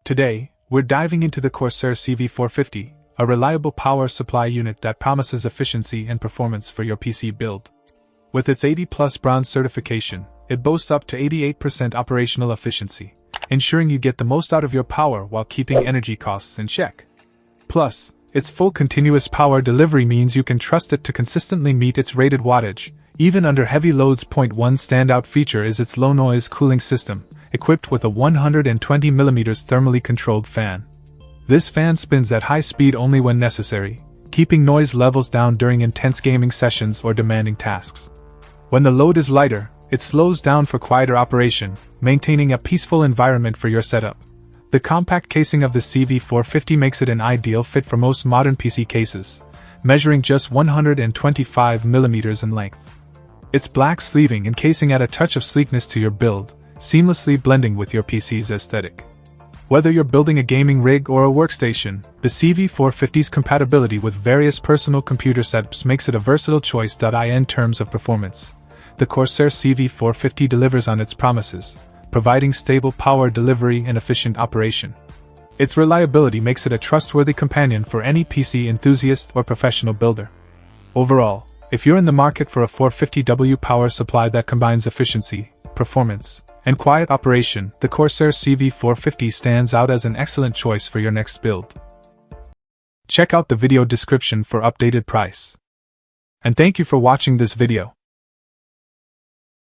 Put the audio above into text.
Today, we're diving into the Corsair CV450, a reliable power supply unit that promises efficiency and performance for your PC build. With its 80+ bronze certification, it boasts up to 88% operational efficiency, ensuring you get the most out of your power while keeping energy costs in check. Plus, its full continuous power delivery means you can trust it to consistently meet its rated wattage, even under heavy loads. One standout feature is its low-noise cooling system, equipped with a 120mm thermally controlled fan. This fan spins at high speed only when necessary, keeping noise levels down during intense gaming sessions or demanding tasks. When the load is lighter, it slows down for quieter operation, maintaining a peaceful environment for your setup. The compact casing of the CV450 makes it an ideal fit for most modern PC cases, measuring just 125mm in length. Its black sleeving and casing add a touch of sleekness to your build, seamlessly blending with your PC's aesthetic. Whether you're building a gaming rig or a workstation, the CV450's compatibility with various personal computer setups makes it a versatile choice. In terms of performance, the Corsair CV450 delivers on its promises, providing stable power delivery and efficient operation. Its reliability makes it a trustworthy companion for any PC enthusiast or professional builder. Overall, if you're in the market for a 450W power supply that combines efficiency, performance, and quiet operation, the Corsair CV450 stands out as an excellent choice for your next build. Check out the video description for updated price. And thank you for watching this video.